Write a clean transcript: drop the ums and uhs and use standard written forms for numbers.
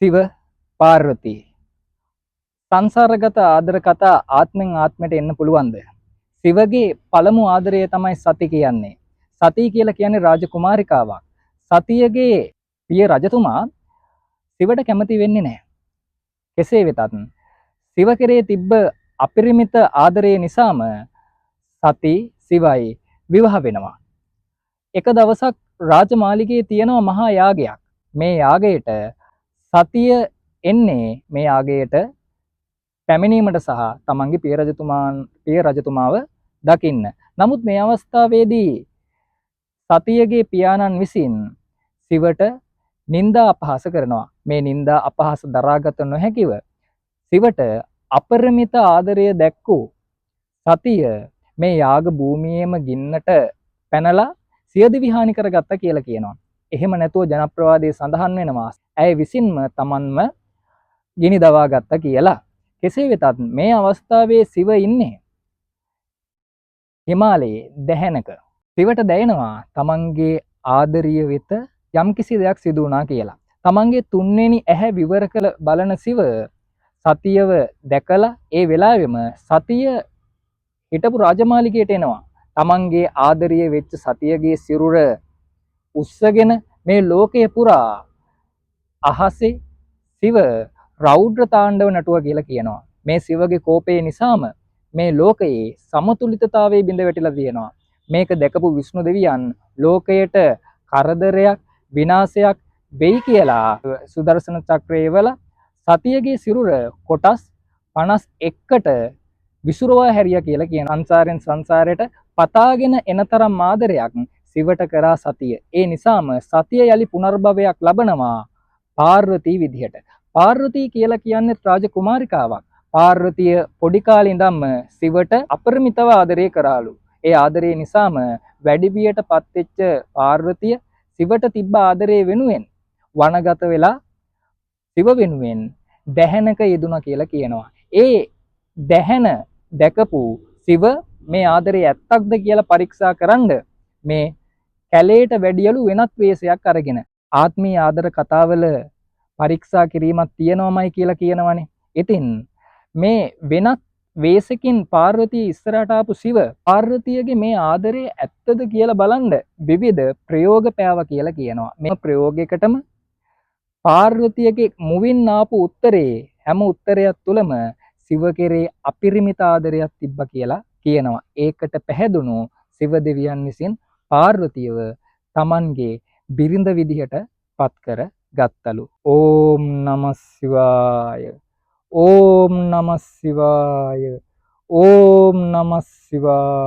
සිව පාර්වතී සංසාරගත ආදර කතා ආත්මෙන් ආත්මයට එන්න පුළුවන්ද? සිවගේ පළමු ආදරය තමයි සති කියන්නේ. සති කියලා කියන්නේ රාජකුමාරිකාවක්. සතියගේ පිය රජතුමා සිවට කැමති වෙන්නේ නැහැ. කෙසේ වෙතත් සිව කෙරේ තිබ්බ අපරිමිත ආදරය නිසාම සති සිවයි විවාහ වෙනවා. එක දවසක් රාජමාලිගයේ තියෙනවා මහා යාගයක්. මේ යාගයට සතිය එන්නේ මේ යාගයට පැමිණීමට සහ තමන්ගේ පිය රජතුමාව දකින්න. නමුත් මේ අවස්ථාවේදී සතියගේ පියාණන් විසින් සිවට නිന്ദා අපහාස කරනවා. මේ නිന്ദා අපහාස දරාගත නොහැකිව සිවට අපරිමිත ආදරය දැක්වූ සතිය මේ යාග භූමියේම ගින්නට පැනලා සියදිවි විහානි කරගත්තා කියලා කියනවා. එහෙම නැතුව ජනප්‍රවාදයේ සඳහන් වෙනවා ඇය විසින්ම තමන්ම ගිනි දවා ගත්තා කියලා. කෙසේ වෙතත් මේ අවස්ථාවේ සිව ඉන්නේ හිමාලයේ දැහැනක. සිවට දැනෙනවා තමන්ගේ ආදරිය වෙත යම්කිසි දෙයක් සිදු වුණා කියලා. තමන්ගේ තුන්වෙනි ඇහැ විවර කළ බලන සිව සතියව දැකලා ඒ වෙලාවෙම සතිය හිටපු රාජමාලිගයට එනවා. තමන්ගේ ආදරිය වෙච්ච සතියගේ සිරුර උස්සගෙන මේ ලෝකය පුරා අහසේ සිව රෞද්‍ර තාණ්ඩව නටුවා කියලා කියනවා. මේ සිවගේ කෝපය නිසාම මේ ලෝකයේ සමතුලිතතාවයේ බිඳ වැටිලා තියෙනවා. මේක දැකපු විෂ්ණු දෙවියන් ලෝකයට කරදරයක් විනාශයක් වෙයි කියලා සුදර්ශන චක්‍රයේ වල සතියගේ සිරුර කොටස් 51කට විසුරුවා හැරියා කියලා කියන සංසාරෙන් සංසාරයට පතාගෙන එන තරම් ආදරයක් සිවට කරා සතිය. ඒ නිසාම සතිය යලි පුනර්භවයක් ලබනවා පාර්වතී විදිහට. පාර්වතී කියලා කියන්නේ රාජකුමාරිකාවක්. පාර්වතිය පොඩි කාලේ ඉඳන්ම සිවට අපරිමිතව ආදරය කරාලු. ඒ ආදරය නිසාම වැඩිවියට පත්වෙච්ච පාර්වතිය සිවට තිබ්බ ආදරය වෙනුවෙන් වනගත වෙලා සිව වෙනුවෙන් දැහැනක යෙදුණා කියලා කියනවා. ඒ දැහැන දැකපු සිව මේ ආදරය ඇත්තක්ද කියලා පරීක්ෂා කරන්න මේ කැලේට වැඩියලු වෙනත් වේශයක් අරගෙන ආත්මීය ආදර කතාවල පරීක්ෂා කිරීමක් තියෙනවමයි කියලා කියනවනේ. ඉතින් මේ වෙනත් වේශකින් පාර්වතිය ඉස්සරහට ආපු සිව පාර්වතියගේ මේ ආදරේ ඇත්තද කියලා බලන්න විවිධ ප්‍රයෝග පෑවා කියලා කියනවා. මේ ප්‍රයෝගයකටම පාර්වතියගේ මුවින් ආපු උත්තරේ හැම උත්තරයක් තුළම සිව කෙරේ අපරිමිත ආදරයක් තිබ්බා කියලා කියනවා. ඒකට පැහැදුණු සිව දෙවියන් විසින් පාර්වතියව තමන්ගේ බිරිඳ විදිහට පත් කර ගත්තලු. ඕම් නමස් සිවාය. ඕම් නමස් සිවාය. ඕම් නමස් සිවාය.